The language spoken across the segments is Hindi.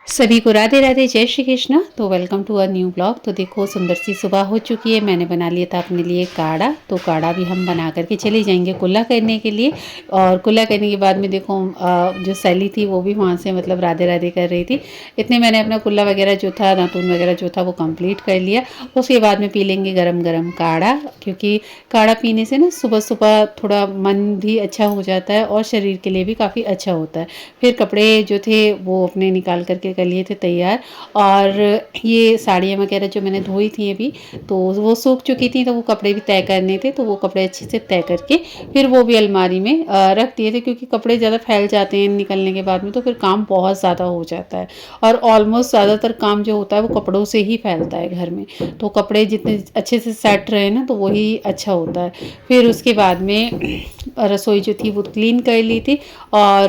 सभी को राधे राधे, जय श्री कृष्ण। तो welcome to a new blog. तो देखो सुंदर सी सुबह हो चुकी है। मैंने बना लिया था अपने लिए काढ़ा। तो काढ़ा भी हम बना करके चले जाएंगे कुल्ला करने के लिए। और कुल्ला करने के बाद में देखो जो सैली थी वो भी वहाँ से मतलब राधे राधे कर रही थी। इतने मैंने अपना कुल्ला वगैरह जो था, नातून वगैरह जो था वो कंप्लीट कर लिया। उसके बाद में पी लेंगे गरम गरम काढ़ा, क्योंकि काढ़ा पीने से ना सुबह सुबह थोड़ा मन भी अच्छा हो जाता है और शरीर के लिए भी काफ़ी अच्छा होता है। फिर कपड़े जो थे वो अपने निकाल करके कर लिए थे तैयार। और ये साड़ियाँ वगैरह जो मैंने धोई थी अभी, तो वो सूख चुकी थी, तो वो कपड़े भी तय करने थे। तो वो कपड़े अच्छे से तय करके फिर वो भी अलमारी में रख दिए थे, क्योंकि कपड़े ज़्यादा फैल जाते हैं निकलने के बाद में, तो फिर काम बहुत ज़्यादा हो जाता है। और ऑलमोस्ट ज़्यादातर काम जो होता है वो कपड़ों से ही फैलता है घर में। तो कपड़े जितने अच्छे से सेट रहे ना तो वही अच्छा होता है। फिर उसके बाद में रसोई जो थी वो क्लीन कर ली थी। और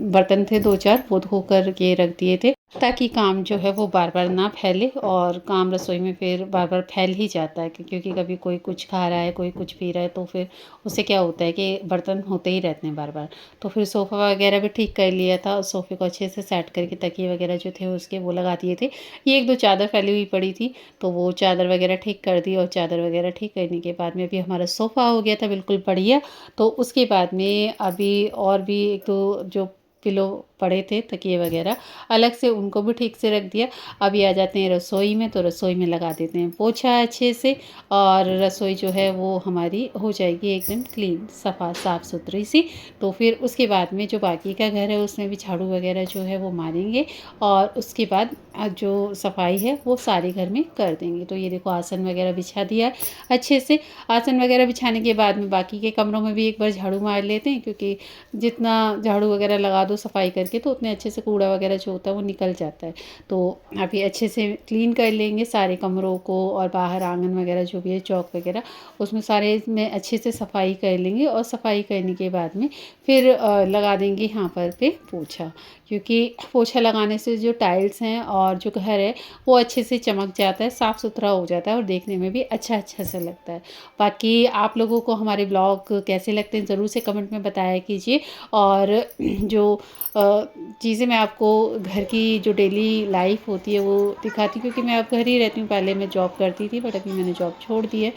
बर्तन थे दो चार, वो धो कर के रख दिए थे, ताकि काम जो है वो बार बार ना फैले। और काम रसोई में फिर बार बार फैल ही जाता है, क्योंकि कभी कोई कुछ खा रहा है, कोई कुछ पी रहा है, तो फिर उससे क्या होता है कि बर्तन होते ही रहते हैं बार बार। तो फिर सोफ़ा वगैरह भी ठीक कर लिया था, और सोफ़े को अच्छे से सेट करके तकिए वगैरह जो थे उसके वो लगा दिए थे। ये एक दो चादर फैली हुई पड़ी थी, तो वो चादर वगैरह ठीक कर दी। और चादर वगैरह ठीक करने के बाद में अभी हमारा सोफ़ा हो गया था बिल्कुल बढ़िया। तो उसके बाद में अभी और भी एक दो जो पिलो पड़े थे तकिए वगैरह, अलग से उनको भी ठीक से रख दिया। अभी आ जाते हैं रसोई में, तो रसोई में लगा देते हैं पोछा अच्छे से। और रसोई जो है वो हमारी हो जाएगी एकदम क्लीन, सफ़ा साफ़ सुथरी सी। तो फिर उसके बाद में जो बाकी का घर है उसमें भी झाड़ू वगैरह जो है वो मारेंगे। और उसके बाद जो सफाई है वो सारे घर में कर देंगे। तो ये देखो आसन वगैरह बिछा दिया अच्छे से। आसन वगैरह बिछाने के बाद में बाकी के कमरों में भी एक बार झाड़ू मार लेते हैं, क्योंकि जितना झाड़ू वगैरह लगा दो सफाई करके तो उतने अच्छे से कूड़ा वगैरह जो होता है वो निकल जाता है। तो अभी अच्छे से क्लीन कर लेंगे सारे कमरों को, और बाहर आंगन वगैरह जो भी है चौक वगैरह उसमें सारे में अच्छे से सफाई कर लेंगे। और सफाई करने के बाद में फिर लगा देंगे यहाँ पर पे पोछा, क्योंकि पोछा लगाने से जो टाइल्स हैं और जो घर है वो अच्छे से चमक जाता है, साफ़ सुथरा हो जाता है और देखने में भी अच्छा अच्छा सा लगता है। बाकी आप लोगों को हमारे ब्लॉग कैसे लगते हैं ज़रूर से कमेंट में बताया कीजिए। और जो चीज़ें मैं आपको घर की जो डेली लाइफ होती है वो दिखाती, क्योंकि मैं अब घर ही रहती हूँ। पहले मैं जॉब करती थी, बट अभी मैंने जॉब छोड़ दी है।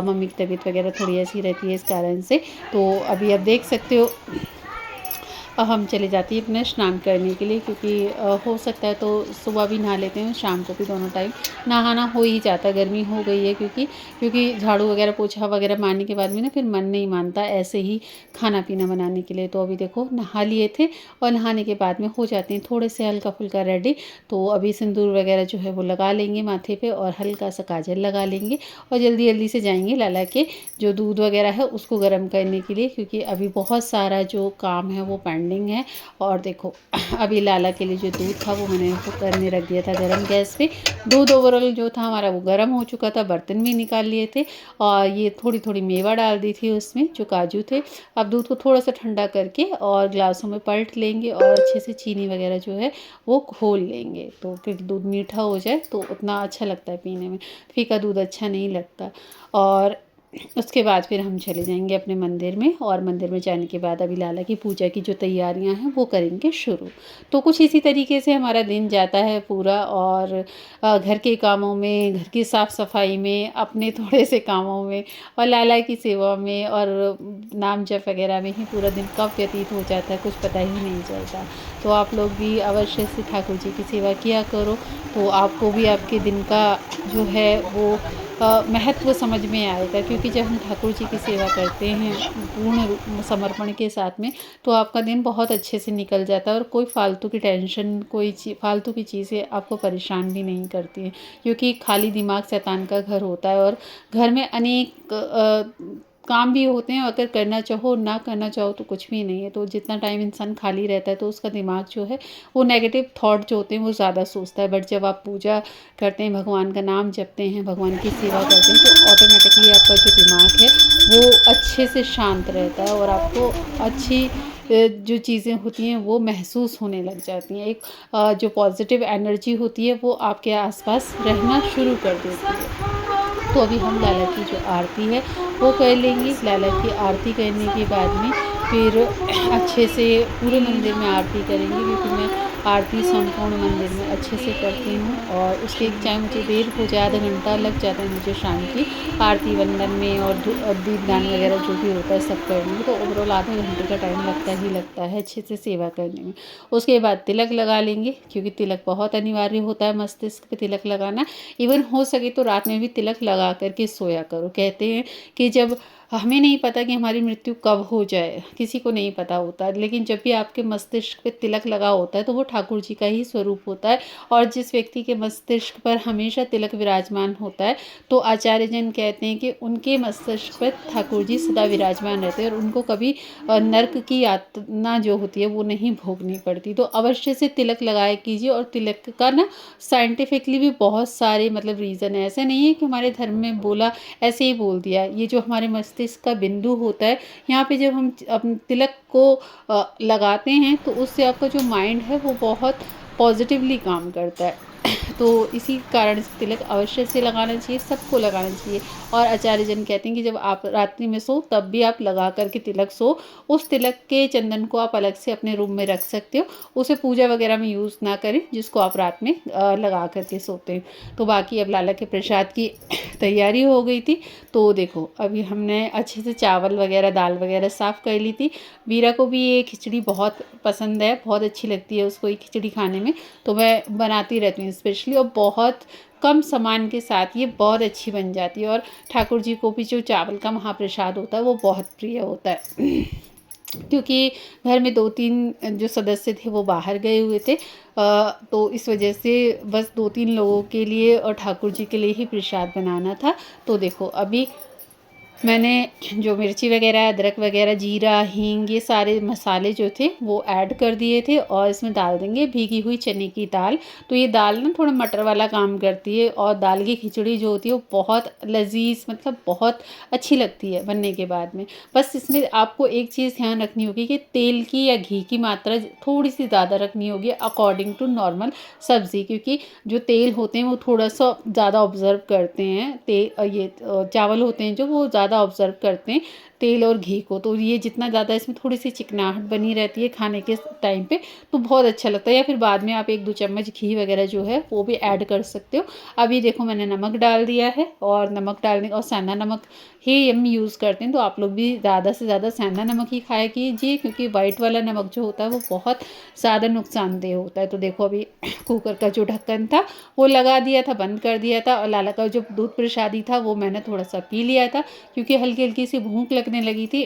मम्मी की तबीयत वगैरह थोड़ी ऐसी रहती है इस कारण से। तो अभी आप देख सकते हो हम चले जाती हैं अपने स्नान करने के लिए, क्योंकि हो सकता है तो सुबह भी नहा लेते हैं, शाम को भी, दोनों टाइम नहाना हो ही जाता है। गर्मी हो गई है, क्योंकि झाड़ू वगैरह पोछा वगैरह मारने के बाद में ना फिर मन नहीं मानता ऐसे ही खाना पीना बनाने के लिए। तो अभी देखो नहा लिए थे, और नहाने के बाद में हो जाते हैं थोड़े से हल्का फुल्का रेडी। तो अभी सिंदूर वगैरह जो है वो लगा लेंगे माथे पे, और हल्का सा काजल लगा लेंगे। और जल्दी जल्दी से जाएंगे लाला के जो दूध वगैरह है उसको गर्म करने के लिए, क्योंकि अभी बहुत सारा जो काम है वो पेंडिंग है। और देखो अभी लाला के लिए जो दूध था वो मैंने उसको करने रख दिया था गर्म गैस पे। दूध ओवरऑल जो था हमारा वो गर्म हो चुका था, बर्तन भी निकाल लिए थे। और ये थोड़ी थोड़ी मेवा डाल दी थी उसमें, जो काजू थे। अब दूध को थोड़ा सा ठंडा करके और ग्लासों में पलट लेंगे, और अच्छे से चीनी वगैरह जो है वो घोल लेंगे। तो फिर दूध मीठा हो जाए तो उतना अच्छा लगता है पीने में, फीका दूध अच्छा नहीं लगता। और उसके बाद फिर हम चले जाएंगे अपने मंदिर में, और मंदिर में जाने के बाद अभी लाला की पूजा की जो तैयारियां हैं वो करेंगे शुरू। तो कुछ इसी तरीके से हमारा दिन जाता है पूरा। और घर के कामों में, घर की साफ़ सफाई में, अपने थोड़े से कामों में, और लाला की सेवा में, और नाम जप वगैरह में ही पूरा दिन कब व्यतीत हो जाता है कुछ पता ही नहीं चलता। तो आप लोग भी अवश्य से ठाकुर जी की सेवा किया करो, तो आपको भी आपके दिन का जो है वो महत्व समझ में आएगा। क्योंकि जब हम ठाकुर जी की सेवा करते हैं पूर्ण समर्पण के साथ में, तो आपका दिन बहुत अच्छे से निकल जाता है, और कोई फालतू की टेंशन, कोई फालतू की चीज़ें आपको परेशान भी नहीं करती हैं। क्योंकि खाली दिमाग शैतान का घर होता है, और घर में अनेक काम भी होते हैं। अगर करना चाहो ना करना चाहो तो कुछ भी नहीं है। तो जितना टाइम इंसान खाली रहता है तो उसका दिमाग जो है वो नेगेटिव थॉट जो होते हैं वो ज़्यादा सोचता है। बट जब आप पूजा करते हैं, भगवान का नाम जपते हैं, भगवान की सेवा करते हैं, तो ऑटोमेटिकली आपका जो दिमाग है वो अच्छे से शांत रहता है, और आपको अच्छी जो चीज़ें होती हैं वो महसूस होने लग जाती हैं। एक जो पॉजिटिव एनर्जी होती है वो आपके आसपास रहना शुरू कर देती है। तो अभी हम लाला की जो आरती है वो कर लेंगे। लाला की आरती करने के बाद में फिर अच्छे से पूरे मंदिर में आरती करेंगे, क्योंकि मैं आरती संपूर्ण मंदिर में अच्छे से करती हूँ। और उसके चाहे मुझे देर हो जाए, आधा घंटा लग जाता है मुझे शाम की आरती वंदन में और दीपदान वगैरह जो भी होता है सब करने में, तो ओवरऑल आधे घंटे का टाइम लगता ही लगता है अच्छे से सेवा करने में। उसके बाद तिलक लगा लेंगे, क्योंकि तिलक बहुत अनिवार्य होता है मस्तिष्क पे तिलक लगाना। इवन हो सके तो रात में भी तिलक लगा करके सोया करो। कहते हैं कि जब हमें नहीं पता कि हमारी मृत्यु कब हो जाए, किसी को नहीं पता होता, लेकिन जब भी आपके मस्तिष्क पे तिलक लगा होता है तो वो ठाकुर जी का ही स्वरूप होता है। और जिस व्यक्ति के मस्तिष्क पर हमेशा तिलक विराजमान होता है तो आचार्य जन कहते हैं कि उनके मस्तिष्क पर ठाकुर जी सदा विराजमान रहते हैं और उनको कभी नर्क की यातना जो होती है वो नहीं भोगनी पड़ती। तो अवश्य से तिलक लगाया कीजिए। और तिलक का ना साइंटिफिकली भी बहुत सारे मतलब रीज़न है, ऐसे नहीं है कि हमारे धर्म में बोला ऐसे ही बोल दिया। ये जो हमारे मस्तिष्क का बिंदु होता है, यहाँ पे जब हम अपने तिलक को लगाते हैं तो उससे आपका जो माइंड है वो बहुत पॉजिटिवली काम करता है। तो इसी कारण से तिलक अवश्य से लगाना चाहिए, सबको लगाना चाहिए। और आचार्य जन कहते हैं कि जब आप रात्रि में सो तब भी आप लगा करके तिलक सो। उस तिलक के चंदन को आप अलग से अपने रूम में रख सकते हो, उसे पूजा वगैरह में यूज़ ना करें जिसको आप रात में लगा करके सोते हैं। तो बाकी अब लाला के प्रसाद की तैयारी हो गई थी। तो देखो अभी हमने अच्छे से चावल वगैरह दाल वगैरह साफ़ कर ली थी। वीरा को भी ये खिचड़ी बहुत पसंद है, बहुत अच्छी लगती है उसको ये खिचड़ी खाने में, तो मैं बनाती रहती हूँ स्पेशली। और बहुत कम सामान के साथ ये बहुत अच्छी बन जाती है। और ठाकुर जी को भी जो चावल का महाप्रसाद होता है वो बहुत प्रिय होता है। क्योंकि घर में 2-3 जो सदस्य थे वो बाहर गए हुए थे, तो इस वजह से बस 2-3 लोगों के लिए और ठाकुर जी के लिए ही प्रसाद बनाना था। तो देखो अभी मैंने जो मिर्ची वगैरह अदरक वगैरह जीरा हींग ये सारे मसाले जो थे वो ऐड कर दिए थे। और इसमें डाल देंगे भीगी हुई चने की दाल। तो ये दाल ना थोड़ा मटर वाला काम करती है और दाल की खिचड़ी जो होती है वो बहुत लजीज मतलब बहुत अच्छी लगती है बनने के बाद में। बस इसमें आपको एक चीज़ ध्यान रखनी होगी कि तेल की या घी की मात्रा थोड़ी सी ज़्यादा रखनी होगी अकॉर्डिंग टू नॉर्मल सब्ज़ी, क्योंकि जो तेल होते हैं वो थोड़ा सा ज़्यादा ऑब्ज़र्व करते हैं, चावल होते हैं जो वो ज़्यादा ऑब्जर्व करते हैं तेल और घी को। तो ये जितना ज़्यादा इसमें थोड़ी सी चिकनाहट बनी रहती है खाने के टाइम पे तो बहुत अच्छा लगता है। या फिर बाद में आप 1-2 चम्मच घी वगैरह जो है वो भी ऐड कर सकते हो। अभी देखो मैंने नमक डाल दिया है और नमक डालने और सेंधा नमक ही हम यूज़ करते हैं, तो आप लोग भी ज़्यादा से ज़्यादा सेंधा नमक ही खाया कीजिए, क्योंकि वाइट वाला नमक जो होता है वो बहुत ज़्यादा नुकसानदेह होता है। तो देखो अभी कुकर का जो ढक्कन था वो लगा दिया था, बंद कर दिया था। और लाला का जो दूध प्रसादी था वो मैंने थोड़ा सा पी लिया था क्योंकि हल्की हल्की सी भूख लगने लगी थी।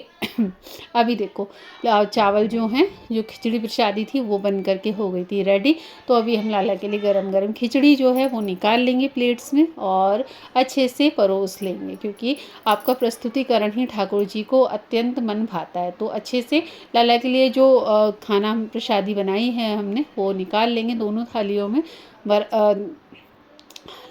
अभी देखो चावल जो हैं जो खिचड़ी प्रसादी थी वो बन करके हो गई थी रेडी। तो अभी हम लाला के लिए गरम गरम खिचड़ी जो है वो निकाल लेंगे प्लेट्स में और अच्छे से परोस लेंगे, क्योंकि आपका प्रस्तुतिकरण ही ठाकुर जी को अत्यंत मन भाता है। तो अच्छे से लाला के लिए जो खाना प्रसादी बनाई है हमने वो निकाल लेंगे दोनों थालियों में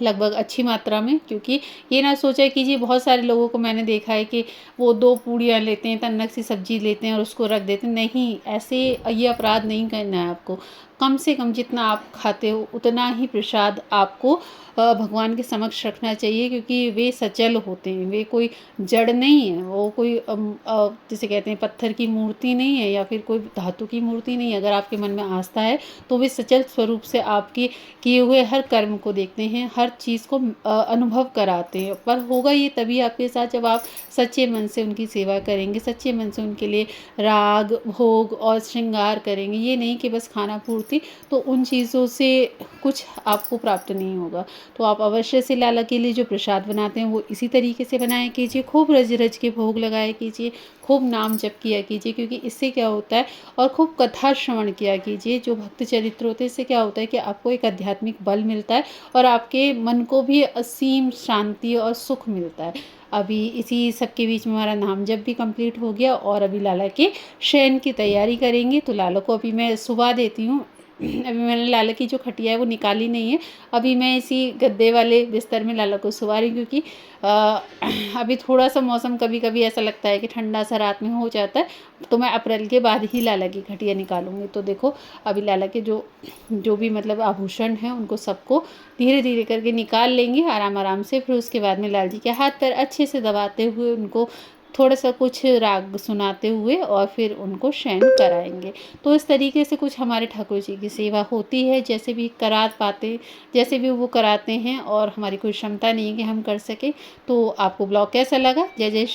लगभग अच्छी मात्रा में। क्योंकि ये ना सोचा कीजिए, बहुत सारे लोगों को मैंने देखा है कि वो 2 पूड़ियाँ लेते हैं, तन्नक सी सब्जी लेते हैं और उसको रख देते हैं। नहीं, ऐसे ये अपराध नहीं करना है आपको। कम से कम जितना आप खाते हो उतना ही प्रसाद आपको भगवान के समक्ष रखना चाहिए, क्योंकि वे सचल होते हैं, वे कोई जड़ नहीं है, वो कोई जिसे कहते हैं पत्थर की मूर्ति नहीं है या फिर कोई धातु की मूर्ति नहीं है। अगर आपके मन में आस्था है तो वे सचल स्वरूप से आपके किए हुए हर कर्म को देखते हैं, हर चीज़ को अनुभव कराते हैं। पर होगा ये तभी आपके साथ जब आप सच्चे मन से उनकी सेवा करेंगे, सच्चे मन से उनके लिए राग भोग और श्रृंगार करेंगे। ये नहीं कि बस खाना पूर्ति, तो उन चीज़ों से कुछ आपको प्राप्त नहीं होगा। तो आप अवश्य से लाला के लिए जो प्रसाद बनाते हैं वो इसी तरीके से बनाया कीजिए, खूब रज रज के भोग लगाया कीजिए, खूब नाम जप किया कीजिए, क्योंकि इससे क्या होता है, और खूब कथा श्रवण किया कीजिए। जो भक्त चरित्र होते हैं इससे क्या होता है कि आपको एक आध्यात्मिक बल मिलता है और आपके मन को भी असीम शांति और सुख मिलता है। अभी इसी सब के बीच में हमारा नाम जप भी कंप्लीट हो गया और अभी लाला के शयन की तैयारी करेंगे। तो लाला को अभी मैं सुला देती हूँ। अभी मैंने लाला की जो खटिया है वो निकाली नहीं है, अभी मैं इसी गद्दे वाले बिस्तर में लाला को सुला रही हूँ, क्योंकि अभी थोड़ा सा मौसम कभी कभी ऐसा लगता है कि ठंडा सा रात में हो जाता है, तो मैं अप्रैल के बाद ही लाला की खटिया निकालूंगी। तो देखो अभी लाला के जो जो भी मतलब आभूषण हैं उनको सबको धीरे धीरे करके निकाल लेंगे आराम आराम से। फिर उसके बाद में लाल जी के हाथ पैर अच्छे से दबाते हुए उनको थोड़ा सा कुछ राग सुनाते हुए और फिर उनको शयन कराएंगे। तो इस तरीके से कुछ हमारे ठाकुर जी की सेवा होती है, जैसे भी करा पाते, जैसे भी वो कराते हैं, और हमारी कोई क्षमता नहीं है कि हम कर सकें। तो आपको ब्लॉग कैसा लगा? जय जय